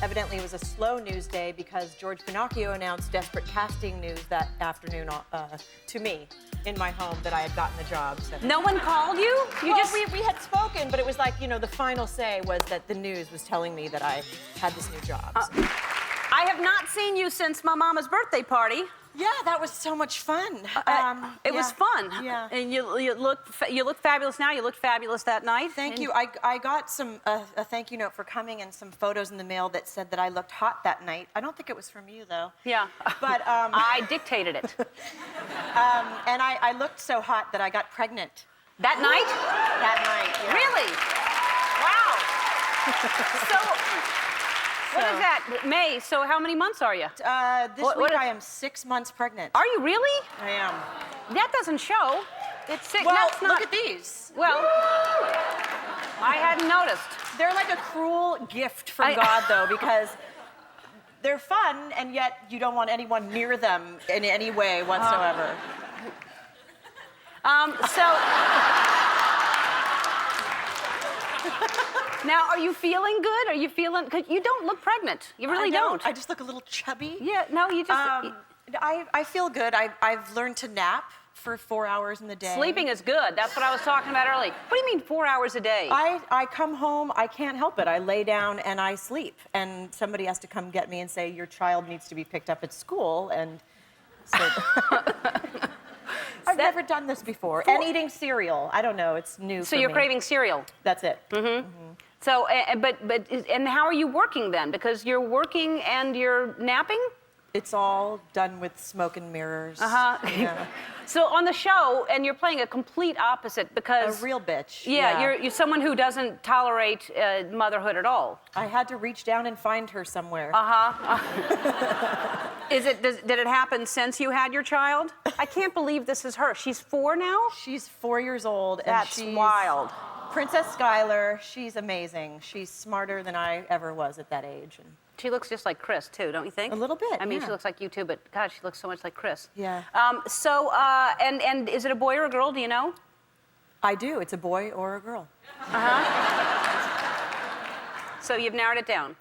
evidently it was a slow news day because George Pinocchio announced desperate casting news that afternoon to me in my home that I had gotten the job. So. No one called you? We had spoken, but it was like, you know, the final say was that the news was telling me that I had this new job. So. I have not seen you since my mama's birthday party. Yeah, that was so much fun. It was fun. Yeah. And you look fabulous now. You looked fabulous that night. Thank you. I got a thank you note for coming and some photos in the mail that said that I looked hot that night. I don't think it was from you though. Yeah. But I dictated it. And I looked so hot that I got pregnant. That night? That night. Yeah. Really? Wow. So. What is that? May. So how many months are you? This week I am 6 months pregnant. Are you really? I am. That doesn't show. It's 6. Well, That's not... look at these. Well, I hadn't noticed. They're like a cruel gift from God, though, because they're fun, and yet you don't want anyone near them in any way whatsoever. Now, are you feeling good? Are you feeling... Because you don't look pregnant. You really don't. I just look a little chubby. Yeah, no, you just... I feel good. I've learned to nap for 4 hours in the day. Sleeping is good. That's what I was talking about earlier. What do you mean 4 hours a day? I come home, I can't help it. I lay down and I sleep. And somebody has to come get me and say, your child needs to be picked up at school. And so... I've never done this before. And eating cereal. I don't know. It's new So for you're me. craving cereal? That's it. Mm-hmm. So, and how are you working then? Because you're working and you're napping? It's all done with smoke and mirrors. Yeah. So on the show, and you're playing a complete opposite because... A real bitch. Yeah, you're someone who doesn't tolerate motherhood at all. I had to reach down and find her somewhere. Did it happen since you had your child? I can't believe this is her. She's 4 now? She's 4 years old. That's and she's wild. Princess Schuyler. She's amazing. She's smarter than I ever was at that age. And she looks just like Chris, too, don't you think? a little bit, I mean, yeah. she looks like you, too, but God, she looks so much like Chris. Yeah. And is it a boy or a girl, do you know? I do. It's a boy or a girl. So you've narrowed it down.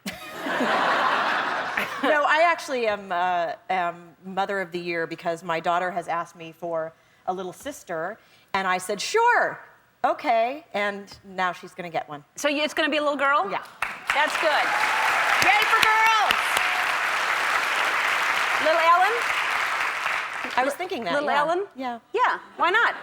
No, I actually am Mother of the Year because my daughter has asked me for a little sister, and I said, sure, okay, and now she's going to get one. So it's going to be a little girl? Yeah. That's good. Yay for girls! Little Ellen? I was thinking that, Little Ellen? Yeah. Yeah, why not?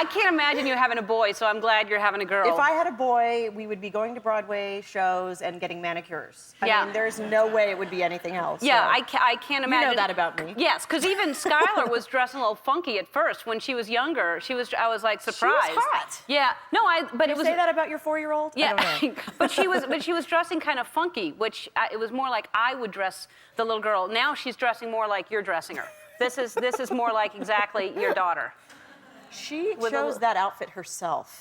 I can't imagine you having a boy, so I'm glad you're having a girl. If I had a boy, we would be going to Broadway shows and getting manicures. I mean, there's no way it would be anything else. Yeah, so. I can't imagine. You know that about me. Yes, because even Schuyler was dressing a little funky at first when she was younger. I was like surprised. She was hot. Yeah, no, but it was. You say that about your 4-year-old? Yeah, I don't know. but she was dressing kind of funky, which it was more like I would dress the little girl. Now she's dressing more like you're dressing her. This is more like exactly your daughter. She chose that outfit herself.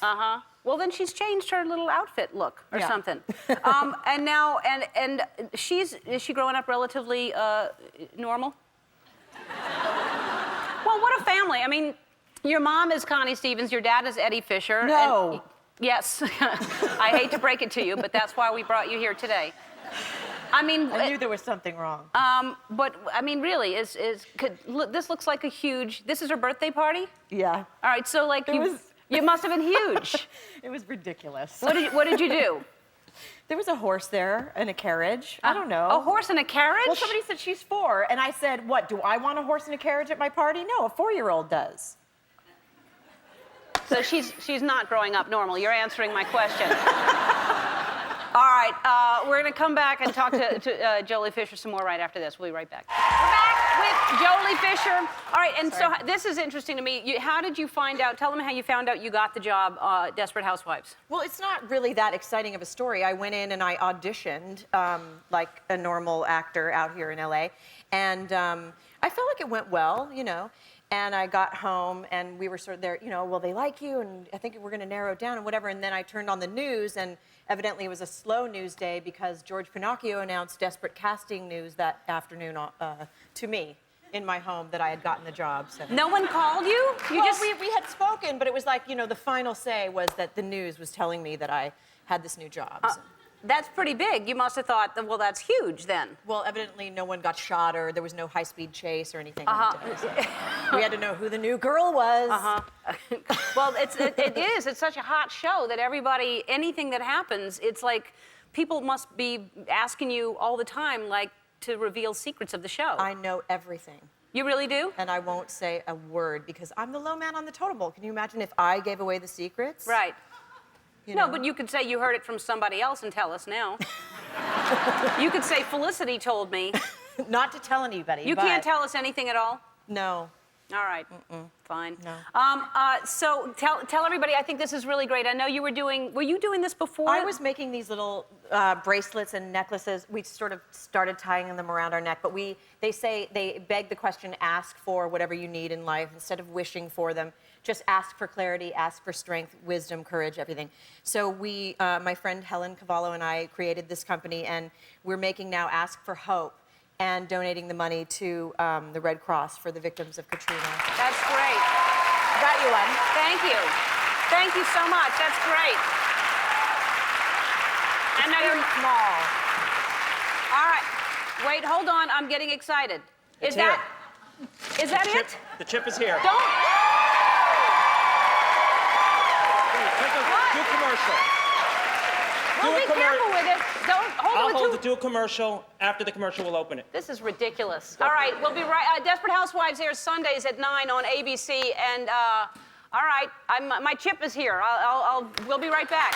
Well, then she's changed her little outfit look or something. And now, and is she growing up relatively normal? Well, what a family. I mean, your mom is Connie Stevens, your dad is Eddie Fisher. No. And, yes. I hate to break it to you, but that's why we brought you here today. I mean, I knew there was something wrong. But I mean, really, this looks like a huge. This is her birthday party. Yeah. All right, so like you must have been huge. It was ridiculous. What did you do? There was a horse there and a carriage. I don't know. A horse and a carriage? Well, somebody said she's 4, and I said, what? Do I want a horse and a carriage at my party? No, a 4-year-old does. So she's not growing up normal. You're answering my question. All right, we're going to come back and talk to Jolie Fisher some more right after this. We'll be right back. We're back with Jolie Fisher. All right, and so this is interesting to me. How did you find out? Tell them how you found out you got the job, Desperate Housewives. Well, it's not really that exciting of a story. I went in and I auditioned like a normal actor out here in LA, and I felt like it went well, you know. And I got home, and we were sort of there, you know, well, they like you, and I think we're going to narrow it down and whatever. And then I turned on the news, and evidently it was a slow news day because George Pinocchio announced desperate casting news that afternoon to me in my home that I had gotten the job. So. No one called you? We had spoken, but it was like, you know, the final say was that the news was telling me that I had this new job. That's pretty big. You must have thought, well, that's huge then. Well, evidently no one got shot or there was no high-speed chase or anything like that. So we had to know who the new girl was. Well, it is. It's such a hot show that everybody, anything that happens, it's like people must be asking you all the time, like, to reveal secrets of the show. I know everything. You really do? And I won't say a word because I'm the low man on the totem pole. Can you imagine if I gave away the secrets? Right. You No, know? but you could say you heard it from somebody else and tell us now. You could say Felicity told me. Not to tell anybody. You can't tell us anything at all? No. All right. Fine. No. So tell everybody, I think this is really great. I know you were you doing this before? I was making these little bracelets and necklaces. We sort of started tying them around our neck, but they beg the question, ask for whatever you need in life instead of wishing for them. Just ask for clarity, ask for strength, wisdom, courage, everything. So my friend Helen Cavallo and I created this company, and we're making now Ask for Hope and donating the money to the Red Cross for the victims of Katrina. That's great. Got you one. Thank you. Thank you so much. That's great. It's very small. All right. Wait, hold on. I'm getting excited. It's Is that it? The chip is here. Don't. Do commercial. Well, be careful with it. Don't hold I'll it hold with it. Do a commercial. After the commercial, we'll open it. This is ridiculous. All right, we'll be right. Desperate Housewives airs Sundays at 9 on ABC, and all right, my chip is here. We'll be right back.